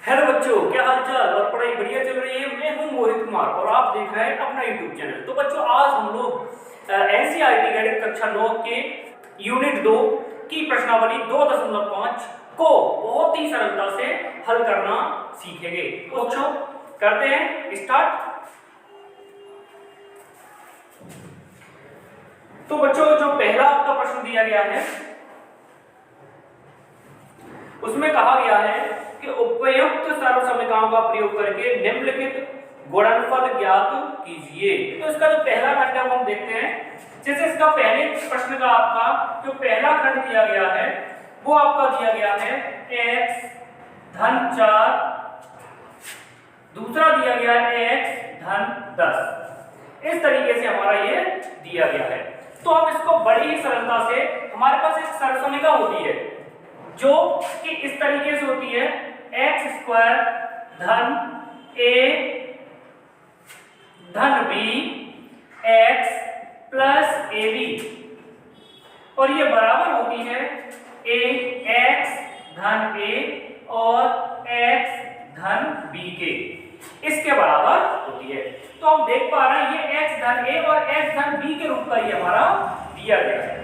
Hello बच्चों, क्या हाल चाल और पढ़ाई बढ़िया चल रही है। मैं हूं मोहित कुमार और आप देख रहे हैं अपना यूट्यूब चैनल। तो बच्चों, आज हम लोग एनसीईआरटी गणित कक्षा 9 के यूनिट 2 की प्रश्नावली 2.5 को बहुत ही सरलता से हल करना सीखेंगे। तो बच्चों, करते हैं स्टार्ट। तो बच्चों, जो पहला आपका प्रश्न दिया गया है उसमें कहा गया है कि उपयुक्त सर्वसमीकरणों का प्रयोग करके निम्नलिखित गुणनफल ज्ञात कीजिए। तो इसका जो पहला खंड है वो हम देखते हैं। जैसे इसका पहले प्रश्न का आपका जो पहला खंड दिया गया है वो आपका दिया गया है x धन 4, दूसरा दिया गया है x धन 10। इस तरीके से हमारा ये दिया गया है। तो हम इसको बड़ी ही सरलता से, हमारे पास एक सर्वसमीकरण होती है जो कि इस तरीके से होती है x स्क्वायर धन a धन b x प्लस ab, और ये बराबर होती है a x धन a और x धन b के, इसके बराबर होती है। तो हम देख पा रहे हैं ये x धन a और x धन b के रूप का ये हमारा दिया गया है।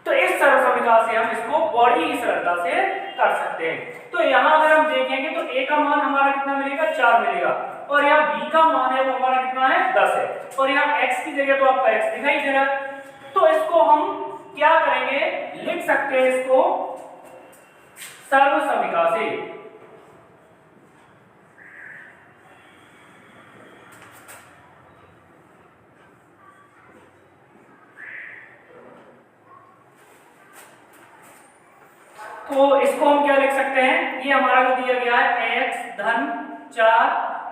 तो इस सर्वसमीकरण से हम इसको बड़ी ही सरलता से कर सकते हैं। तो यहां अगर हम देखेंगे तो a का मान हमारा कितना मिलेगा, 4 मिलेगा, और यहाँ b का मान है वो हमारा कितना है, 10 है, और यहाँ x की जगह तो आपका x दिखाई दे रहा है। तो इसको हम क्या करेंगे, लिख सकते हैं इसको सर्वसमीकरण से। तो इसको हम क्या लिख सकते हैं, ये हमारा जो दिया गया है x धन 4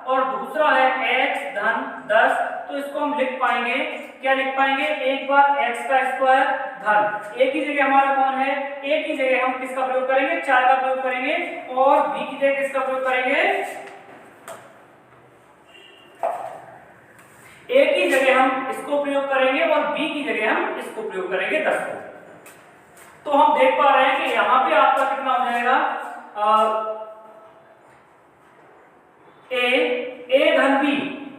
और दूसरा है x धन 10। तो इसको हम लिख पाएंगे, क्या लिख पाएंगे, एक बार x का स्क्वायर धन, a की जगह हमारा कौन है, a की जगह हम किसका प्रयोग करेंगे, 4 का प्रयोग करेंगे, और b की जगह किसका प्रयोग करेंगे, a की जगह हम इसको प्रयोग करेंगे और b की जगह हम इसको प्रयोग करेंगे 10 को। तो हम देख पा रहे हैं कि यहां पे आपका कितना हो जाएगा, a धन b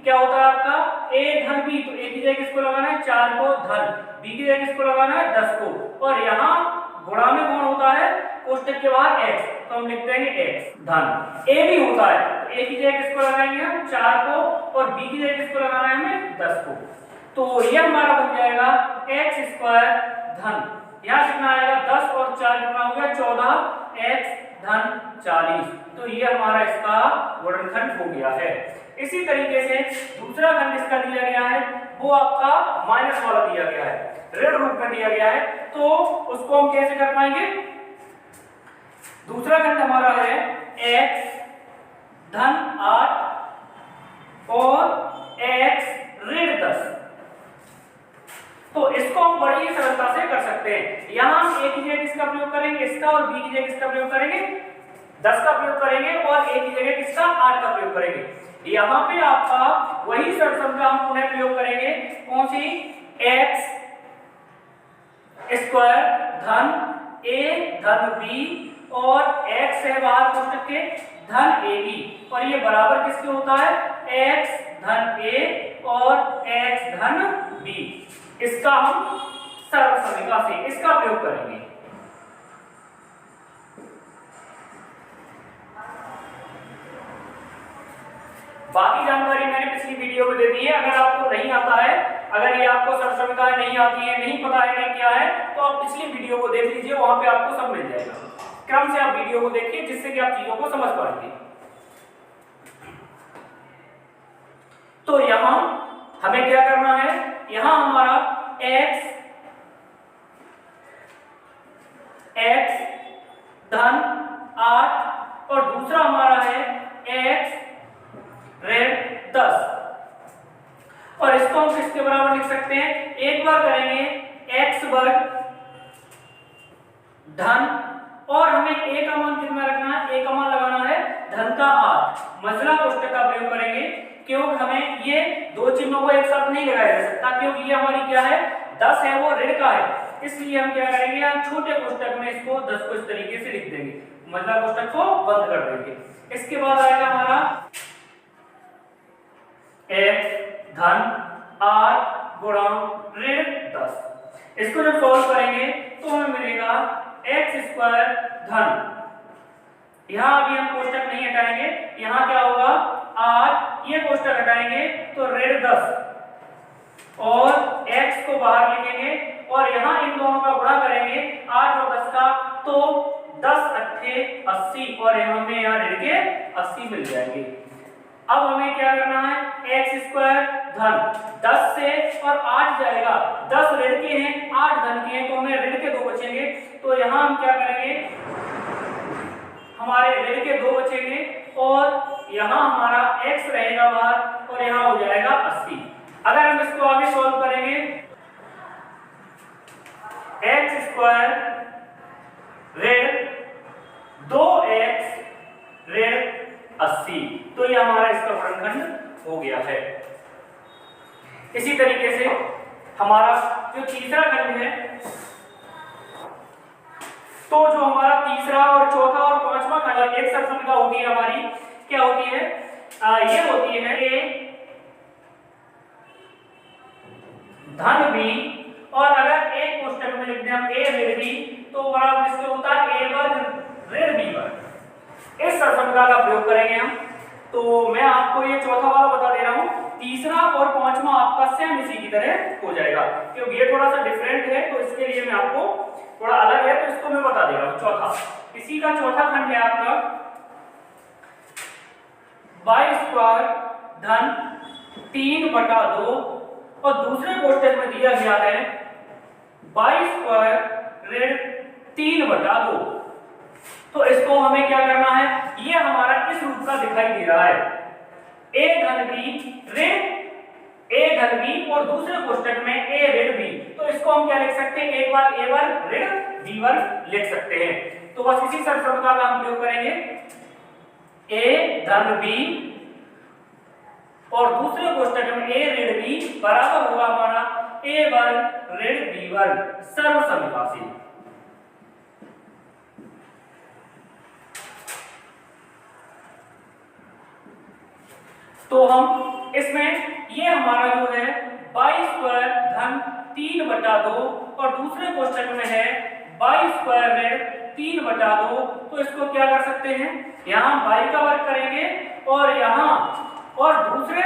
क्या होता है आपका, a धन b, तो a की जगह किसको लगाना है, 4 को धन, b की जगह किसको लगाना है, 10 को, और यहाँ गुणा में कौन होता है, कोष्टक के बाहर x, तो हम लिख देंगे x धन a भी होता है, तो a की जगह किसको लगाएंगे हम 4 को, और b की जगह किसको लगाना है हमें 10 को। तो ये हमारा बन जाएगा x स्क्वायर धन, यहाँ कितना आएगा 10 और 4 कितना हो गया 14, x धन 40। तो ये हमारा इसका गुणनखंड हो गया है। इसी तरीके से दूसरा खंड इसका दिया गया है वो आपका माइनस वाला दिया गया है, ऋण रूप में दिया गया है। तो उसको हम कैसे कर पाएंगे, दूसरा खंड हमारा है x धन 8 और x ऋण 10। तो इसको हम बड़ी ही सरलता से कर सकते हैं। यहां हम a की जगह किसका प्रयोग करेंगे, इसका, और b की जगह किसका प्रयोग करेंगे, 10 का प्रयोग करेंगे, और a की जगह किसका 8 का प्रयोग करेंगे। यहां पे आपका वही सर्वसमीकरण हम पुनः प्रयोग करेंगे, कौन सी, x स्क्वायर धन a धन b और x है बाहर कोष्टक के धन ab, और ये बराबर किसके होता है, x धन a और x धन b। इसका हम सर्वसमीकरण से इसका प्रयोग करेंगे। बाकी जानकारी मैंने पिछली वीडियो में दे दी है। अगर आपको नहीं आता है, अगर ये आपको सर्वसमीकरण नहीं आती है, नहीं पता है कि क्या है, तो आप पिछली वीडियो को देख लीजिए, वहां पे आपको सब मिल जाएगा। क्रम से आप वीडियो को देखिए जिससे कि आप चीजों को समझ पाएंगे। तो यहां हमें क्या करना है, यहां हमारा x धन 8 और दूसरा हमारा है x ऋण 10, और इसको हम किसके बराबर लिख सकते हैं, एक बार करेंगे x वर्ग धन, और हमें a का मान कितना रखना है, a का मान लगाना है धन का 8, मजला कोष्टक का प्रयोग करेंगे, क्योंकि हमें ये दो चिन्हों को एक साथ नहीं लगाया जा सकता, क्योंकि ये हमारी क्या है, 10 है वो ऋण का है, इसलिए हम क्या करेंगे, यहाँ छोटे कोष्टक में इसको 10 को इस तरीके से लिख देंगे, मतलब कोष्टक को बंद कर देंगे। इसके बाद आएगा हमारा x धन 8 गुणा ऋण 10। इसको जब सॉल्व करेंगे तो हमें मिलेगा x स्क्वायर धन, यहाँ अभी हम कोष्टक नहीं हटाएंगे, यहाँ क्या होगा 8, ये कोष्टक हटाएंगे तो ऋण 10 और x को बाहर लिखेंगे और यहाँ इन दोनों का गुणा करेंगे 8 और 10 का, तो 10 अट्ठे 80 और हमें यहाँ ऋण के 80 मिल जाएंगे। अब हमें क्या करना है, x स्क्वायर धन 10 से और 8 जाएगा, 10 ऋण के हैं 8 धन के हैं, तो हमें ऋण के 2 बचेंगे, तो यहाँ हम क्या करेंगे, हमारे ऋण के 2 बचेंगे और यहाँ हमारा x रहेगा बाहर और यहाँ हो जाएगा 80। अगर हम इसको आगे सॉल्व करेंगे, x स्क्वायर ऋण 2x ऋण 80, तो ये हमारा इसका गुणनखंड हो गया है। इसी तरीके से हमारा जो तीसरा खंड है, तो जो हमारा तीसरा और चौथा और पांचवा खंड एक सरसंख्या होती है हमारी, क्या होती है, ये होती है a धन b, और अगर एक कोष्टक में लिख दें हम a ऋण b, तो बराबर इसके होता है a वर्ग ऋण b वर्ग। इस सरसंख्या का प्रयोग करेंगे हम, तो मैं आपको ये चौथा वाला बता दे रहा हूँ, तीसरा और पांचवा आपका सेम इसी की तरह हो जाएगा, क्योंकि ये थोड़ा सा डिफरेंट है तो इसके लिए मैं आपको थोड़ा अलग है तो इसको मैं बता दे रहा हूँ। चौथा, इसी का चौथा खंड है आपका y स्क्वायर धन 3/2 और दूसरे कोष्टक में दिया गया है y स्क्वायर ऋण 3/2। तो इसको हमें क्या करना है, ये हमारा इस रूप का दिखाई दे रहा है, a धन b ऋण a धन b और दूसरे कोष्टक में a ऋण b, तो इसको हम क्या लिख सकते हैं, एक बार a वर्ग ऋण b वर्ग लिख सकते हैं। तो बस इसी सरसंख्या का हम प्रयोग करेंगे, a धन b और दूसरे कोष्टक में a ऋण b बराबर होगा हमारा a वर्ग ऋण b वर्ग सर्वसंख्या से। तो हम इसमें ये हमारा जो है y स्क्वायर धन 3/2 और दूसरे कोष्टक में है y स्क्वायर ऋण 3/2, तो इसको क्या कर सकते हैं, यहाँ y का वर्ग करेंगे और यहाँ और दूसरे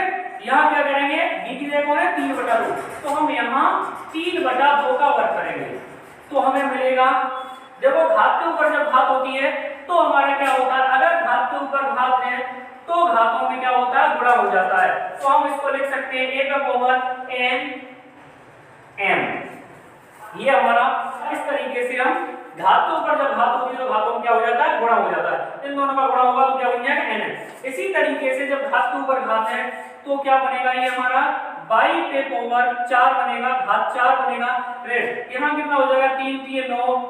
यहाँ क्या करेंगे, b की जगह कौन है 3/2, तो हम यहाँ 3/2 का वर्ग करेंगे, तो हमें मिलेगा, देखो घात के ऊपर जब घात होती है तो हमारा क्या होता है, अगर घात के ऊपर घात है तो घातों में क्या होता है, गुणा हो जाता है, तो हम इसको लिख सकते हैं a का पावर n m। ये हमारा इस तरीके से हम घात के ऊपर जब घात होती है तो घातों में क्या हो जाता है, गुणा हो जाता है, इन दोनों का गुणा होगा तो क्या बन जाएगा n। इसी तरीके से जब घात के ऊपर घात है तो क्या बनेगा, ये हमारा y पे पावर 4 बनेगा, घात 4 बनेगा ऋण, यहाँ कितना हो जाएगा 3 3 9/4,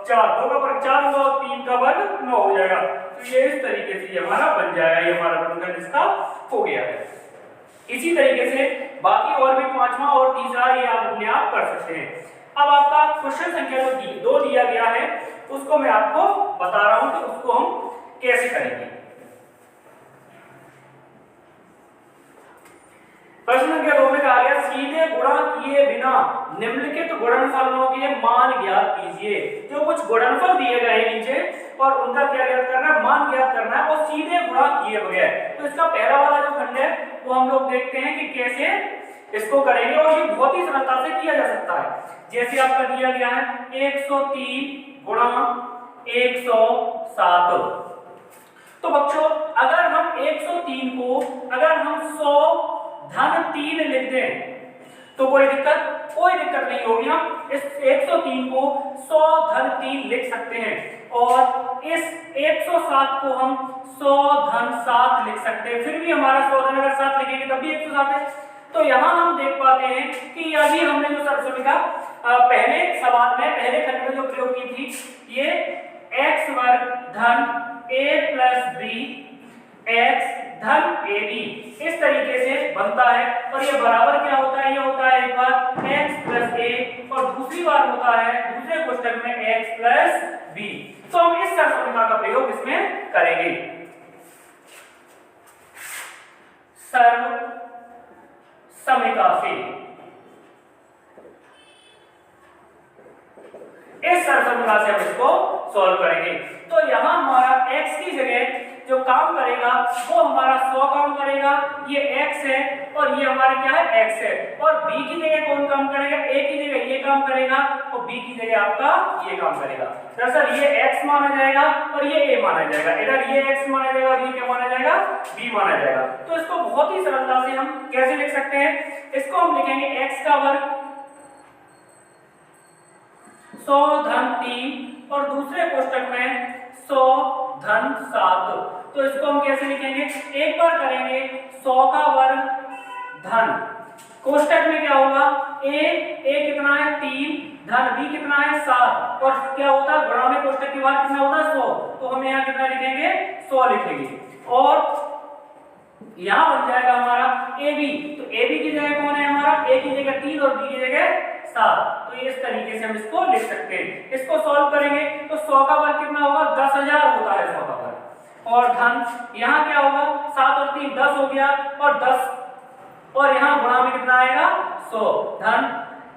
2 का वर्ग 4 होगा और 3 का वर्ग 9 हो जाएगा, तो ये इस तरीके से ये हमारा बन जाएगा, ये हमारा गुणनखंड इसका हो गया है। इसी तरीके से बाकी और भी पांचवा और तीसरा ये आप अपने आप कर सकते हैं। अब आपका क्वेश्चन संख्या जो 2 दिया गया है उसको मैं आपको बता रहा हूं कि उसको हम कैसे करेंगे। प्रश्न संख्या 2 में कहा गया सीधे गुणा किए बिना निम्नलिखित गुणनफलों के मान ज्ञात कीजिए। जो कुछ गुणनफल दिए गए हैं नीचे और उनका क्या ज्ञात करना है, मान ज्ञात करना है और सीधे गुणा किए बगैर। तो इसका पहला वाला जो खंड है वो हम लोग देखते हैं कि कैसे इसको करेंगे और ये बहुत ही सरलता से किया जा सकता है। जैसे आपका दिया गया है 103 गुणा 107। तो बच्चों अगर हम 103 को अगर हम 100 धन 3 लिख दें तो कोई दिक्कत नहीं होगी। हम इस 103 को 100 धन 3 लिख सकते हैं और इस 107 को हम 100 धन 7 लिख सकते हैं। फिर भी हमारा 100 धन अगर 7 लिखेंगे तब भी 107 है। तो यहाँ हम देख पाते हैं कि अभी हमने जो सरसों पहले सवाल में पहले खंड में जो प्रयोग की थी, ये x वर्ग धन a प्लस b x धन ab इस तरीके से बनता है और ये बराबर क्या होता है, ये होता है एक बार x प्लस a और दूसरी बार होता है दूसरे कोष्टक में x प्लस b। तो हम इस सर्वसमिका का प्रयोग इसमें करेंगे। सर्वसमिका से इस सर्वसमिका से हम इसको सॉल्व करेंगे। तो यहां हमारा x की जगह जो काम करेगा वो हमारा 100 काम करेगा, ये x है, और ये हमारा क्या है x है। और b की जगह कौन काम करेगा, a की जगह ये काम करेगा और b की जगह आपका ये काम करेगा। दरअसल ये x माना जाएगा और ये a माना जाएगा, इधर ये x माना जाएगा और ये क्या माना जाएगा, b माना जाएगा। तो इसको बहुत ही सरलता से हम कैसे लिख सकते हैं, इसको हम लिखेंगे x का वर्ग 100 धन 3 और दूसरे कोष्टक में 100 धन 7। तो इसको हम कैसे लिखेंगे, एक बार करेंगे 100 का वर्ग धन, कोष्टक में क्या होगा, a कितना है 3 धन b कितना है 7, और क्या होता है गुणा में कोष्टक के बाद कितना होता है 100, तो हम यहाँ कितना लिखेंगे 100 लिखेंगे। और यहाँ बन जाएगा हमारा ab, तो ab की जगह कौन है हमारा, a की जगह 3 और b की जगह 7। तो ये इस तरीके से हम इसको लिख सकते हैं। इसको सॉल्व करेंगे तो 100 का वर्ग कितना होगा, 10,000 होता है 100 का वर्ग, और धन यहाँ क्या होगा 7 और 3 10 हो गया, और 10 और यहाँ गुणा में कितना आएगा 100, धन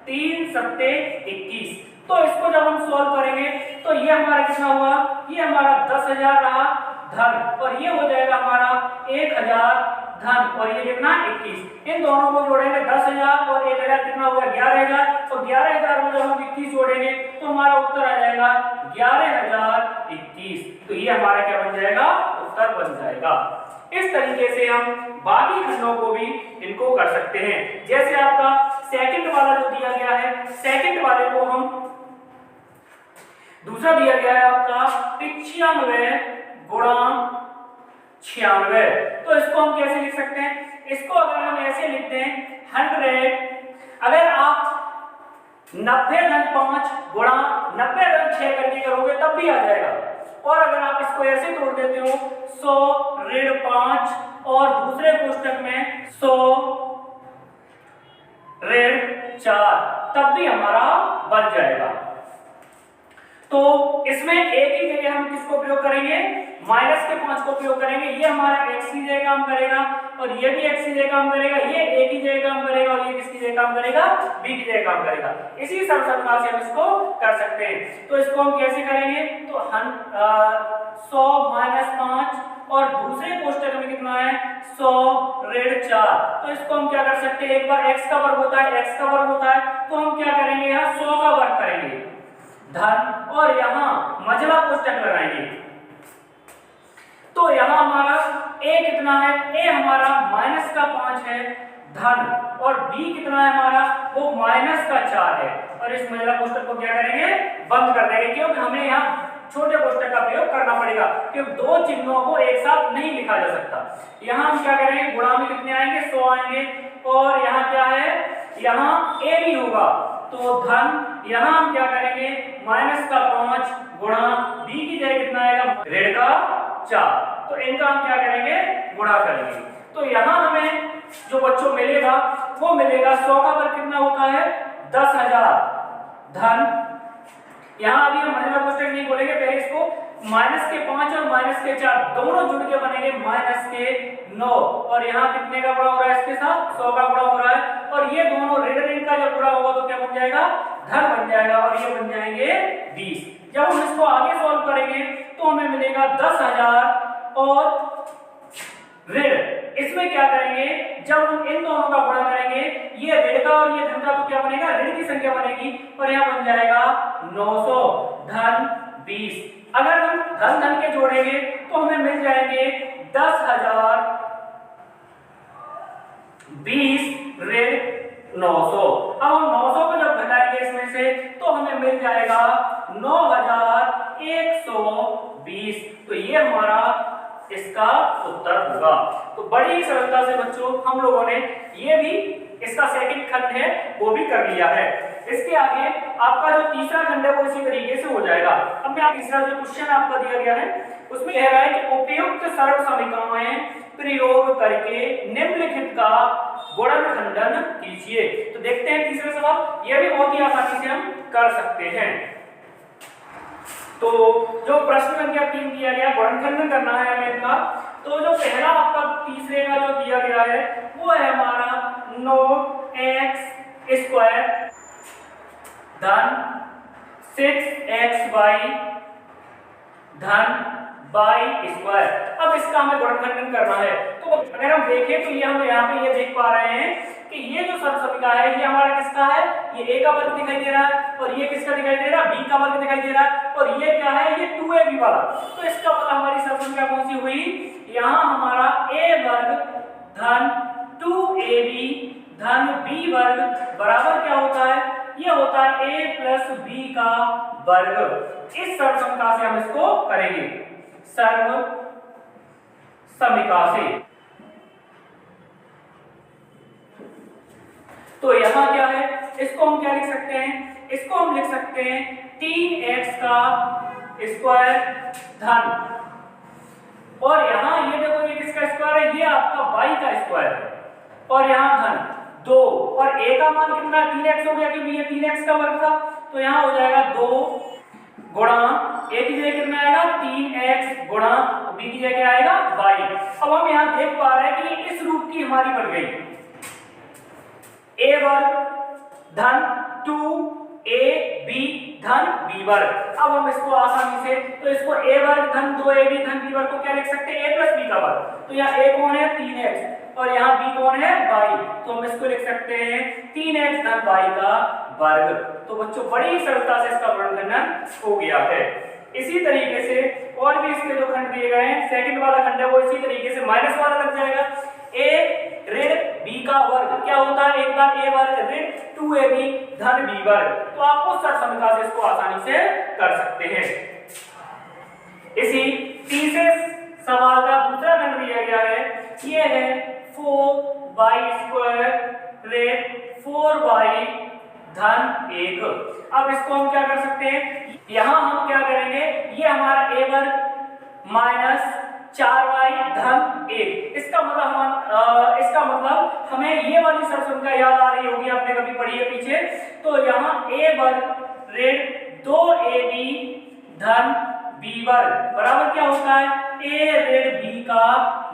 3 सत्ते 21। तो इसको जब हम सॉल्व करेंगे तो ये हमारा कितना हुआ, ये हमारा 10,000 रहा धन, और ये हो जाएगा हमारा 1,000 धन, और ये कितना 21। इन दोनों को जोड़ेंगे 10,000 और 1,000 कितना होगा 11,000, और 11,000 में जब हम 21 जोड़ेंगे तो हमारा उत्तर आ जाएगा 11,021। तो ये हमारा क्या बन जाएगा, उत्तर बन जाएगा। इस तरीके से हम बाकी खंडों को भी इनको कर सकते हैं। जैसे आपका सेकंड वाला जो दिया गया है, सेकंड वाले को हम दूसरा दिया गया है आपका 95 गुणा 96। तो इसको हम कैसे लिख सकते हैं, इसको अगर हम ऐसे लिखते हैं 100, अगर आप 90 धन 5 गुणा 90 धन 6 करके करोगे तब भी आ जाएगा, और अगर आप इसको ऐसे तोड़ देते हो 100 ऋण 5 और दूसरे कोष्टक में 100 ऋण 4 तब भी हमारा बन जाएगा। तो इसमें एक ही जगह हम किसको प्रयोग करेंगे, माइनस के 5 को प्रयोग करेंगे। ये हमारा x की जगह काम करेगा और ये भी x की जगह काम करेगा, ये a की जगह काम करेगा और ये किसकी जगह काम करेगा, b की जगह काम करेगा। इसी सर्वसमिका से हम इसको कर सकते हैं। तो इसको हम कैसे करेंगे, तो 100 - 5 और दूसरे कोष्टक में कितना है 100 ऋण 4। तो इसको हम क्या कर सकते हैं, एक बार x का वर्ग होता है, x का वर्ग होता है, तो हम क्या करेंगे यहाँ 100 का वर्ग करेंगे धन, और यहाँ मझला कोष्टक लगाएंगे। तो यहाँ हमारा a कितना है, a हमारा -5 है धन, और b कितना है हमारा, वो -4 है, और इस महिला कोष्टक को क्या करेंगे, बंद कर देंगे, क्योंकि हमें यहाँ छोटे कोष्टक का प्रयोग करना पड़ेगा, क्योंकि दो चिन्हों को एक साथ नहीं लिखा जा सकता। यहाँ हम क्या करेंगे, गुणा में कितने आएंगे 100 आएंगे, और यहाँ क्या है, यहाँ a भी होगा, तो धन, यहाँ हम क्या करेंगे -5 गुणा b की जगह कितना आएगा ऋण 4, तो इनका हम क्या करेंगे, गुणा करेंगे। तो यहाँ हमें जो बच्चों मिलेगा वो मिलेगा 100 का वर्ग कितना होता है 10,000 धन, यहाँ अभी हम मझला कोष्टक नहीं बोलेंगे, पहले इसको -5 और -4 दोनों जुड़ के बनेंगे -9, और यहाँ कितने का गुणा हो रहा है, इसके साथ 100 का गुणा हो रहा है, और ये दोनों ऋण ऋण का जब गुणा होगा तो क्या बन जाएगा, धन बन जाएगा, और ये बन जाएंगे 20। जब हम इसको आगे सॉल्व करेंगे तो हमें मिलेगा 10,000 और ऋण। इसमें क्या करेंगे, जब हम इन दोनों का गुणा करेंगे, ये ऋण का और ये धन का, तो क्या बनेगा, ऋण की संख्या बनेगी, और यहाँ बन जाएगा 900 धन 20। अगर हम धन धन के जोड़ेंगे तो हमें मिल जाएंगे 10,000 20 ऋण 900। अब हम 900 को जब घटाएंगे इसमें से तो हमें मिल जाएगा 9,120। तो ये हमारा इसका उत्तर होगा। तो बड़ी ही सरलता से बच्चों हम लोगों ने ये भी इसका सेकंड खंड है वो भी कर लिया है। इसके आगे आपका जो तीसरा खंड है वो इसी तरीके से हो जाएगा। अब मैं तीसरा जो क्वेश्चन आपका दिया गया है उसमें कह रहा है कि उपयुक्त सर्वसमीकरणों प्रयोग करके निम्नलिखित का गुणनखंडन कीजिए। तो देखते हैं तीसरा सवाल, यह भी बहुत ही आसानी से हम कर सकते हैं। तो जो प्रश्न संख्या 3 दिया गया गुणनखंडन करना है हमें इनका। तो जो पहला आपका तीसरे का जो दिया गया है वो है हमारा 9x स्क्वायर धन 6xy धन y स्क्वायर। अब इसका हमें गुणनखंडन करना है। तो अगर हम देखें तो ये हम यहाँ पे ये देख पा रहे हैं कि ये जो सर्वसमिका है ये हमारा किसका है, ये a का वर्ग दिखाई दे रहा है और ये किसका दिखाई दे रहा है, b का वर्ग दिखाई दे रहा है और ये क्या है, ये 2ab वाला। तो इसका मतलब हमारी सर्वसमिका कौन सी हुई, यहाँ हमारा a वर्ग धन 2ab धन b वर्ग बराबर क्या होता है, ये होता है a प्लस b का वर्ग। इस सर्वसमिका से हम इसको करेंगे, सर्व समीका से। तो यहां क्या है, इसको हम क्या लिख सकते हैं, इसको हम लिख सकते हैं 3x का स्क्वायर धन, और यहां ये देखो ये किसका स्क्वायर है, ये आपका y का स्क्वायर है, और यहां धन 2 और a का मान कितना 3x हो गया क्योंकि ये 3x का वर्ग था। तो यहां हो जाएगा 2 गुणा a की जगह कितना आएगा 3x गुणा b की जगह आएगा y। अब हम यहां देख पा रहे हैं कि ये इस रूप की हमारी बन गई, a वर्ग धन 2ab धन b वर्ग। अब हम इसको आसानी से, तो इसको a वर्ग धन 2ab धन b वर्ग को क्या लिख सकते हैं, a प्लस b का वर्ग। तो यहाँ a कौन है 3x और यहाँ b कौन है y, तो हम इसको लिख सकते हैं 3x धन y का वर्ग। तो बच्चों बड़ी सरलता से इसका गुणनखंडन हो गया है। इसी तरीके से और भी इसके जो खंड दिए गए हैं, सेकंड वाला खंड है वो इसी तरीके से माइनस वाला लग जाएगा, a ऋण b का वर्ग क्या होता है, एक बार a वर्ग ऋण 2ab धन b वर्ग। तो आप उस सर्वसमिका से इसको आसानी से कर सकते हैं। इसी तीसरे सवाल का दूसरा खंड दिया गया है, ये है 4y स्क्वायर ऋण 4y धन 1। अब इसको हम क्या कर सकते हैं, यहां हम क्या करेंगे, ये हमारा a वर्ग माइनस 4y धन 1। इसका मतलब हमें ये वाली सर्वसमिका याद आ रही होगी, आपने कभी पढ़ी है पीछे। तो यहाँ a वर्ग ऋण 2ab धन b वर्ग बराबर क्या होता है, a ऋण b का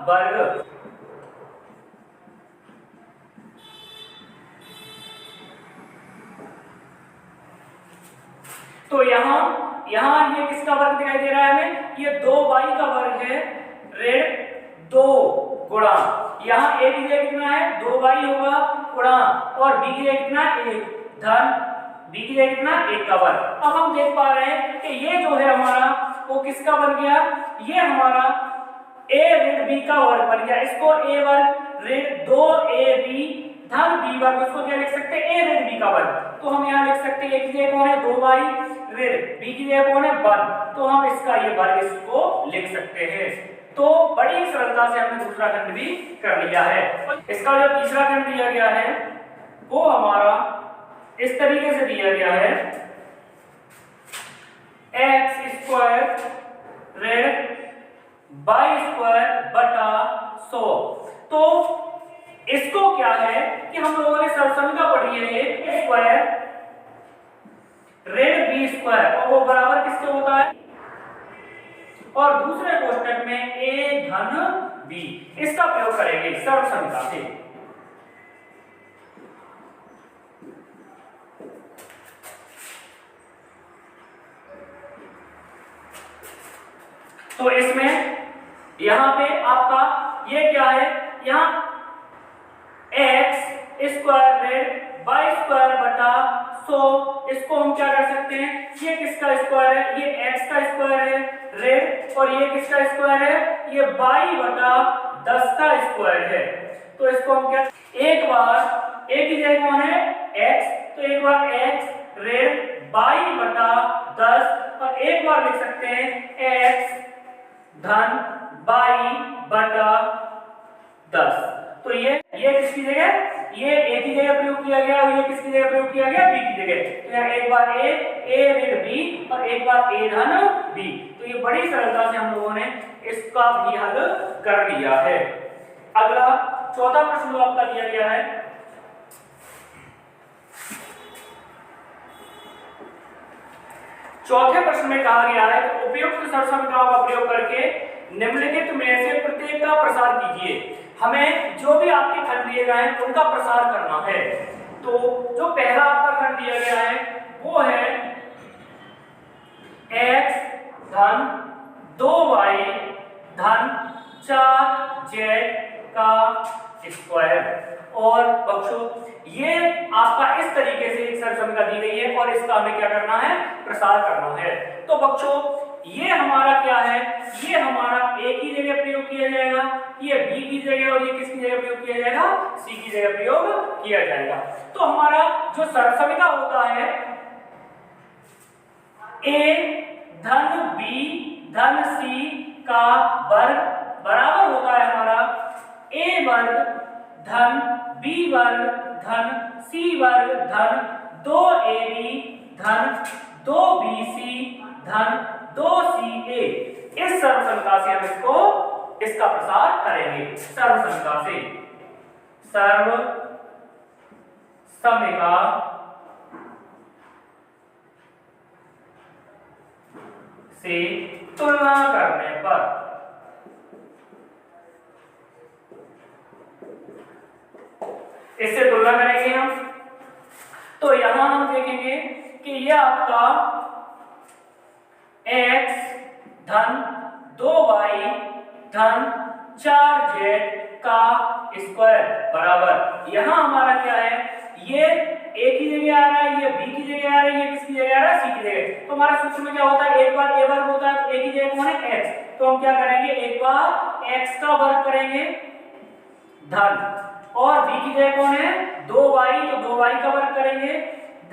वर्ग। तो यहाँ ये किसका वर्ग दिखाई दे रहा है हमें, ये 2y का वर्ग है ऋण 2 गुणा, यहाँ a की जगह कितना है 2y होगा गुणा, और b की जगह कितना 1 धन b की जगह कितना 1 का वर्ग। अब हम देख पा रहे हैं कि ये जो है हमारा वो किसका बन गया, ये हमारा a ऋण b का वर्ग बन गया। इसको a वर्ग ऋण 2ab धन b वर्ग, उसको क्या लिख सकते हैं a ऋण b का वर्ग। तो हम यहाँ लिख सकते हैं a की जगह कौन है 2y ऋण b की जगह कौन है 1, तो हम इसका ये वर्ग इसको लिख सकते हैं। तो बड़ी सरलता से हमने दूसरा खंड भी कर लिया है। इसका जो तीसरा खंड दिया गया है वो हमारा इस तरीके से दिया गया है, x स्क्वायर ऋण y स्क्वायर बटा 100। तो इसको क्या है कि हम लोगों ने सर्वसमिका पढ़ी है a स्क्वायर ऋण b स्क्वायर, और वो बराबर किसके होता है, और दूसरे कोष्टक में a धन b। इसका प्रयोग करेंगे सर्वसमिका से। तो इसमें यहां पे आपका ये क्या है, यहाँ x स्क्वायर ऋण y स्क्वायर बटा 100, इसको हम क्या कर सकते हैं, ये किसका स्क्वायर है, ये x का स्क्वायर है ऋण, और ये किसका स्क्वायर है, ये y बटा 10 का स्क्वायर है। तो इसको हम क्या, एक बार a की जगह कौन है x, तो एक बार x ऋण y बटा 10, और एक बार लिख सकते हैं x धन y बटा 10। तो ये किसकी जगह, ये a की जगह प्रयोग किया गया और ये किसकी जगह प्रयोग किया गया b की जगह। तो यहाँ एक बार a ऋण b और एक बार a धन b। तो ये बड़ी सरलता से हम लोगों ने इसका भी हल कर लिया है। अगला चौथा प्रश्न जो आपका दिया गया है, चौथे प्रश्न में कहा गया है कि उपयुक्त सरसमीकरणों का प्रयोग करके निम्नलिखित में से प्रत्येक का प्रसार कीजिए। हमें जो भी आपके खंड दिए गए हैं उनका प्रसार करना है। तो जो पहला आपका खंड दिया गया है वो है x धन 2y धन 4z का स्क्वायर। और बच्चों ये आपका इस तरीके से एक सरसमीकरण दी गई है और इसका हमें क्या करना है, प्रसार करना है। तो बच्चों ये हमारा क्या है, ये हमारा a की जगह प्रयोग किया जाएगा, ये b की जगह और ये किसकी जगह प्रयोग किया जाएगा, c की जगह प्रयोग किया जाएगा। तो हमारा जो सरसमीकरण होता है a धन b धन c का वर्ग बराबर होता है हमारा a वर्ग धन b वर्ग धन c वर्ग धन 2ab धन 2bc धन 2ca। इस सर्वसमीकरण से हम इसका प्रसार करेंगे। सर्वसमीकरण से तुलना करने पर इससे तुलना करेंगे हम। तो यहां हम देखेंगे कि यह आपका x धन 2y धन 4z का स्क्वायर बराबर, यहां हमारा क्या है, ये a की जगह आ रहा है, ये b की जगह आ रहा है, ये किसकी जगह आ रहा है, c की जगह। तो हमारा सूत्र में क्या होता है, एक बार a वर्ग होता है तो a की जगह कौन है, x। तो हम क्या करेंगे, एक बार x का वर्ग करेंगे धन, और b की जगह कौन है 2y, तो 2y का वर्ग करेंगे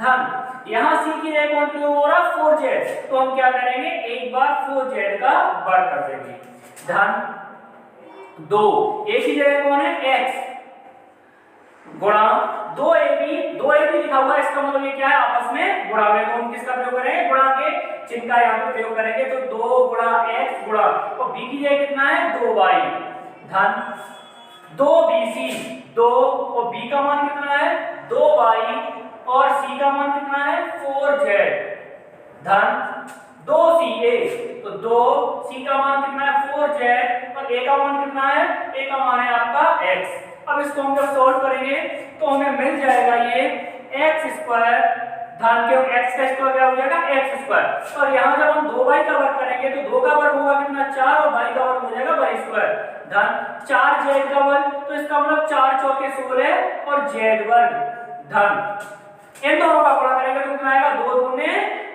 धन, यहां c की जगह कौन प्रयोग हो रहा है 4z, तो हम क्या करेंगे, एक बार 4z का वर्ग कर देंगे धन 2, a की जगह कौन है x गुणा 2ab लिखा हुआ है, इसका मतलब ये क्या है, आपस में गुणा में। तो हम किसका प्रयोग करेंगे, गुणा के चिन्ह का यहां पे प्रयोग करेंगे। तो 2 गुणा x गुणा, तो b की जगह कितना है 2y धन 2bc, 2 और b का मान कितना है 2y और c का मान कितना है 4z धन 2ca। तो 2c का मान कितना है 4z और a का मान कितना है, a का मान है आपका x। अब इसको हम जब सॉल्व करेंगे तो हमें मिल जाएगा ये x स्क्वायर धन के x का स्क्वायर क्या हो जाएगा x स्क्वायर, और यहाँ जब हम 2y का वर्ग करेंगे तो 2 का वर्ग होगा कितना 4 और y का वर्ग हो जाएगा y स्क्वायर धन 4z का वर्ग, तो इसका मतलब 4 चौके 16 और z वर्ग धन इन दोनों का गुणा करेंगे तो कितना आएगा 2 दूने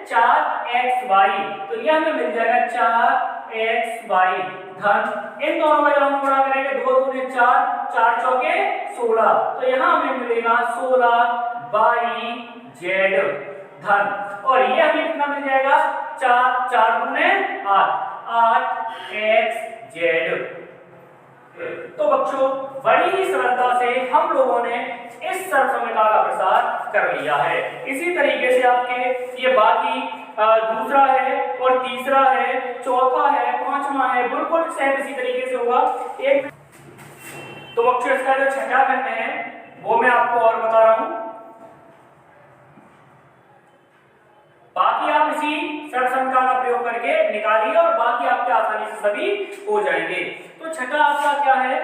4xy, तो ये हमें मिल जाएगा 4xy धन इन दोनों का जब हम गुणा करेंगे 2 दूने 4, 4 चौके 16, तो यहाँ हमें मिलेगा 16y z धन, और ये हमें कितना मिल जाएगा 4 दूने 8x z। तो बच्चों बड़ी ही सरलता से हम लोगों ने इस सरसमीकरण का प्रसार कर लिया है। इसी तरीके से आपके ये बाकी दूसरा है और तीसरा है, चौथा है, पांचवा है, बिल्कुल सेम इसी तरीके से होगा एक। तो बच्चों इसका जो छठा खंड है वो मैं आपको और बता रहा हूं, बाकी आप इसी सरसमीकरण का प्रयोग करके निकालिए और बाकी आपके आसानी से सभी हो जाएंगे। तो छठा आपका क्या है,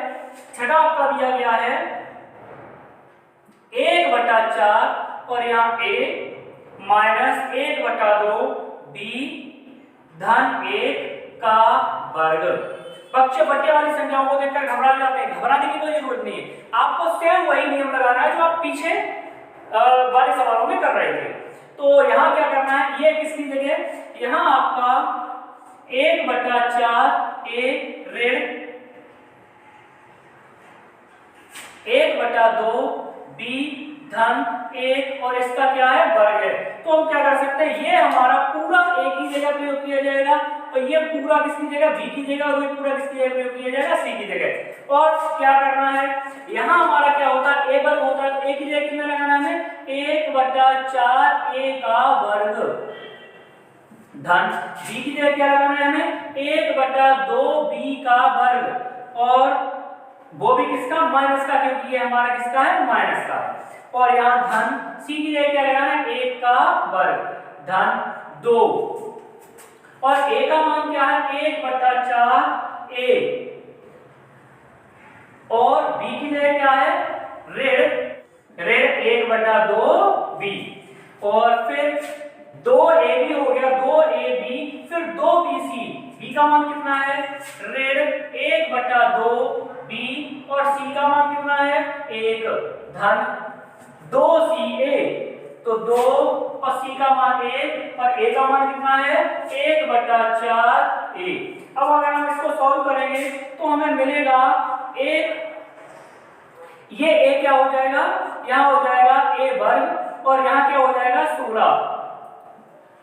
छठा आपका दिया गया है 1/4 और यहाँ a माइनस 1/2 b धन 1 का वर्ग। बच्चे बट्टे वाली संख्याओं को देखकर घबरा जाते हैं, घबराने की कोई जरूरत नहीं है, आपको सेम वही नियम लगाना है जो आप पीछे वाले सवालों में कर रहे थे। तो यहाँ क्या करना है, ये किसकी जगह, यहाँ आपका 1/4 a ऋण 1/2 b धन 1 और इसका क्या है वर्ग है। तो हम क्या कर सकते हैं, ये हमारा पूरा a की जगह प्रयोग किया जाएगा और ये पूरा किसकी जगह b की जगह और ये पूरा किसकी जगह प्रयोग किया जाएगा c की जगह। और क्या करना है, यहाँ हमारा क्या होता है a वर्ग होता है, तो a की जगह कितना लगाना है 1/4 a का वर्ग धन b की जगह क्या लगाना है हमें 1/2 b का वर्ग, और वो भी किसका माइनस का, क्योंकि ये हमारा किसका है माइनस का। और यहाँ धन c की जगह क्या लगाना है 1 का वर्ग धन 2 और a का मान क्या है 1/4 a और b की जगह क्या है ऋण 1/2 b और फिर 2ab हो गया 2ab फिर 2bc b का मान कितना है ऋण 1/2 b और c का मान कितना है 1 धन 2ca तो 2 और c का मान 1 और a का मान कितना है 1/4 a। अब अगर हम इसको सॉल्व करेंगे तो हमें मिलेगा ये a क्या हो जाएगा यहाँ हो जाएगा a वर्ग और यहाँ क्या हो जाएगा 16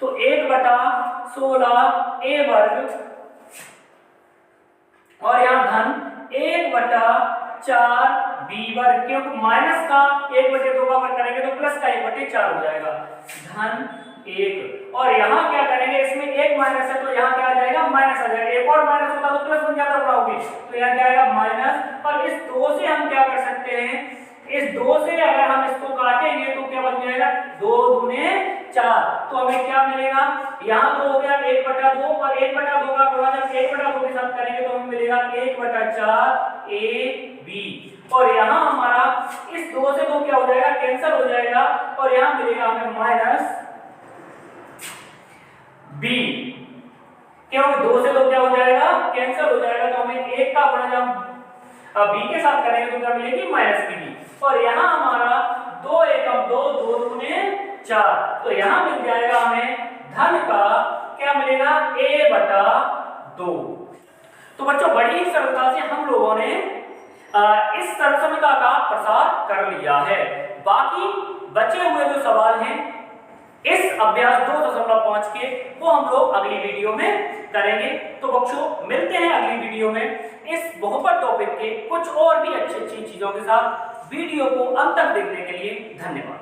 तो 1/16 a वर्ग और यहाँ धन 1/4 b वर्ग क्योंकि माइनस का 1/2 का वर्ग करेंगे तो प्लस का 1/4 हो जाएगा धन 1 और यहाँ क्या करेंगे इसमें एक माइनस है तो यहाँ क्या आ जाएगा माइनस आ जाएगा एक और माइनस होता तो प्लस बन जाता पढ़ाओगे तो यहाँ क्या आएगा माइनस और इस 2 से हम क्या कर सकते हैं इस 2 से अगर हम इसको काटेंगे तो क्या बन जाएगा 2 दूने 4 तो हमें क्या मिलेगा यहाँ तो हो गया 1/2 और 1/2 का गुणा जब 1/2 के साथ करेंगे तो हमें मिलेगा 1/4 ab और यहाँ हमारा इस 2 से 2 क्या हो जाएगा कैंसिल हो जाएगा और यहाँ मिलेगा हमें माइनस b क्योंकि 2 से 2 क्या हो जाएगा कैंसिल हो जाएगा तो हमें 1 का गुणा जब b के साथ करेंगे तो क्या मिलेगी माइनस b और यहाँ हमारा 2 एकम 2 2 दूने 4 तो यहाँ मिल जाएगा हमें धन का क्या मिलेगा a/2। तो बच्चों बड़ी ही सरलता से हम लोगों ने इस सरसमिका का प्रसार कर लिया है। बाकी बचे हुए जो सवाल हैं इस अभ्यास 2.5 के वो हम लोग अगली वीडियो में करेंगे। तो बच्चों मिलते हैं अगली वीडियो में इस बहुपद टॉपिक के कुछ और भी अच्छी चीजों के साथ। वीडियो को अंत तक देखने के लिए धन्यवाद।